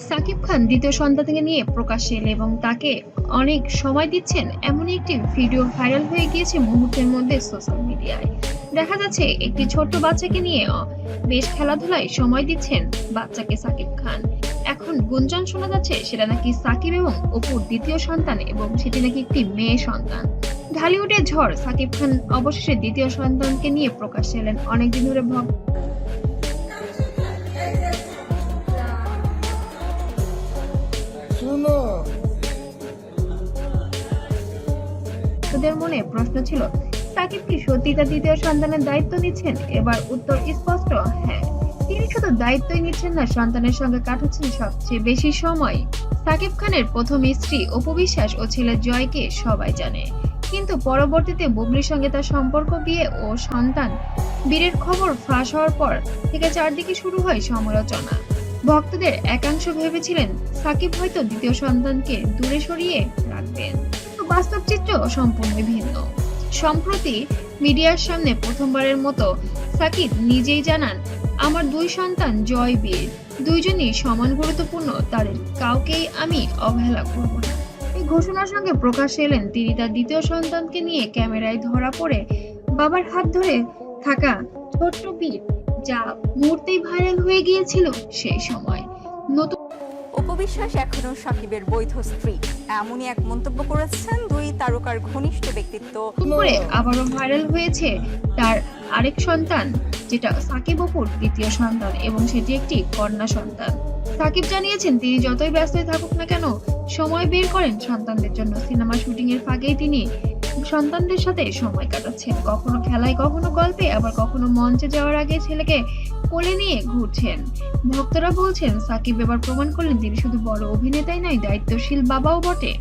সাকিব খান দ্বিতীয় সন্তানকে নিয়ে প্রকাশ্যে এলে এবং তাকে অনেক সময় দিচ্ছেন এমন একটি ভিডিও ভাইরাল হয়ে গিয়েছে মুহূর্তের মধ্যে সোশ্যাল মিডিয়ায়। দেখা যাচ্ছে একটি ছোট্ট বাচ্চাকে নিয়ে বেশ খেলাধুলায় সময় দিচ্ছেন বাচ্চাকে সাকিব খান। এখন গুঞ্জন শোনা যাচ্ছে সেটা নাকি সাকিব এবং অপুর দ্বিতীয় সন্তান এবং সেটি নাকি একটি মেয়ে সন্তান। ঢালিউডের ঝড় সাকিব খান অবশেষে দ্বিতীয় সন্তানকে নিয়ে প্রকাশ্যে এলেন। অনেকদিন ধরে ভক্তদের মনে প্রশ্ন ছিল, সাকিব কি সত্যি তার দ্বিতীয় সন্তানের দায়িত্ব নিচ্ছেন? এবার উত্তর স্পষ্ট, হ্যাঁ। তিনি শুধু দায়িত্বই নিচ্ছেন না, সন্তানের সঙ্গে কাটাচ্ছেন সবচেয়ে বেশি সময়। সাকিব খানের প্রথম স্ত্রী অপু বিশ্বাস ও ছেলে জয়কে সবাই জানে, কিন্তু পরবর্তীতে বুবলির সঙ্গে তার সম্পর্ক, বিয়ে ও সন্তান বীরের খবর ফাঁস হওয়ার পর থেকে চারদিকে শুরু হয় সমালোচনা। ভক্তদের একাংশ ভেবেছিলেন সাকিব হয়তো দ্বিতীয় সন্তানকে দূরে সরিয়ে রাখবেন, তো বাস্তব চিত্র সম্পূর্ণ ভিন্ন। সম্প্রতি মিডিয়ার সামনে প্রথমবারের মতো সাকিব নিজেই জানান, আমার দুই সন্তান জয় বীর দুইজনই সমান গুরুত্বপূর্ণ, তাদের কাউকেই আমি অবহেলা করব না। এই ঘোষণার সঙ্গে প্রকাশ্যে এলেন তিনি তার দ্বিতীয় সন্তানকে নিয়ে ক্যামেরায় ধরা পড়ে বাবার হাত ধরে থাকা ছোট্ট বীর, যা মুহূর্তেই ভাইরাল হয়ে গিয়েছিল সেই সময়। নতুন অপু বিশ্বাস এখনো সাকিবের বৈধ স্ত্রী, এমনই এক মন্তব্য করেছেন দুই তারকার ঘনিষ্ঠ ব্যক্তিত্ব। করে আবারও ভাইরাল হয়েছে তার আরেক সন্তান, যেটা সাকিব অপুর দ্বিতীয় সন্তান এবং সেটি একটি কন্যা সন্তান। সাকিব জানিয়েছেন তিনি যতই ব্যস্তই থাকুক না কেন সময় বের করেন সন্তানদের জন্য। সিনেমা শুটিং এর ফাঁকেই তিনি সন্তানদের সাথে সময় কাটাচ্ছেন, কখনো খেলায়, কখনো গল্পে, আবার কখনো মঞ্চে যাওয়ার আগে ছেলেকে কোলে নিয়ে ঘুরছেন। ভক্তরা বলছেন সাকিব এবার প্রমাণ করলেন তিনি শুধু বড় অভিনেতাই নয়, দায়িত্বশীল বাবাও বটে।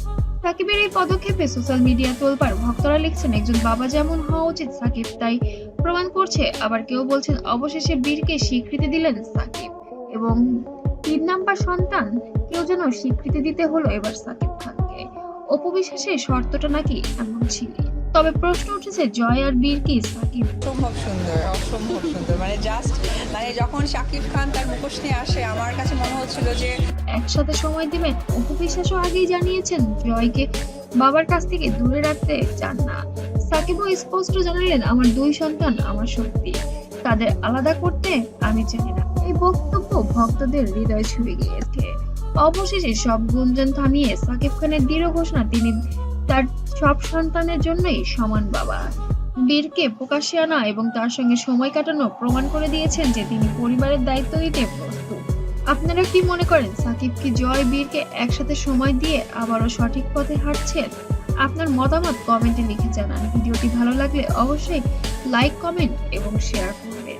সাকিবের এই পদক্ষেপে সোশ্যাল মিডিয়া তোলপাড়। ভক্তরা লিখছেন একজন বাবা যেমন হওয়া উচিত সাকিব তাই প্রমাণ করছে, আবার কেউ বলছেন অবশেষে বীরকে স্বীকৃতি দিলেন সাকিব এবং ৩ নাম্বার সন্তান কেউ যেন স্বীকৃতি দিতে হলো এবার সাকিব খানকে। অপু বিশ্বাসের শর্তটা নাকি এমন ছিল। তবে প্রশ্ন উঠেছে জয় আর বীর কি সাকিব? অসম্ভব সুন্দর, অসম্ভব সুন্দর, মানে যখন শাকিব খান তার মুখোশ নিয়ে আসে আমার কাছে মনে হচ্ছিল যে একসাথে সময় দিবেন। অপু বিশ্বাসও আগেই জানিয়েছেন জয়কে বাবার কাছ থেকে দূরে রাখতে চান না। সাকিবও স্পষ্ট জানালেন, আমার দুই সন্তান আমার শক্তি, তাদের আলাদা করতে আমি চাই না। এই বক্তব্য ভক্তদের হৃদয় ছুঁয়ে গিয়েছে। অবশেষে সব গুঞ্জন থামিয়ে সাকিব খানের দৃঢ় ঘোষণা, তিনি তার সব সন্তানের জন্যই সমান বাবা। বীরকে প্রকাশ্যে আনা এবং তার সঙ্গে সময় কাটানো প্রমাণ করে দিয়েছেন যে তিনি পরিবারের দায়িত্ব নিতে প্রস্তুত। আপনারা কি মনে করেন, সাকিব কি জয় বীরকে একসাথে সময় দিয়ে আবারও সঠিক পথে হাঁটছেন? আপনার মতামত কমেন্টে লিখে জানান। ভিডিওটি ভালো লাগলে অবশ্যই লাইক, কমেন্ট এবং শেয়ার করবেন।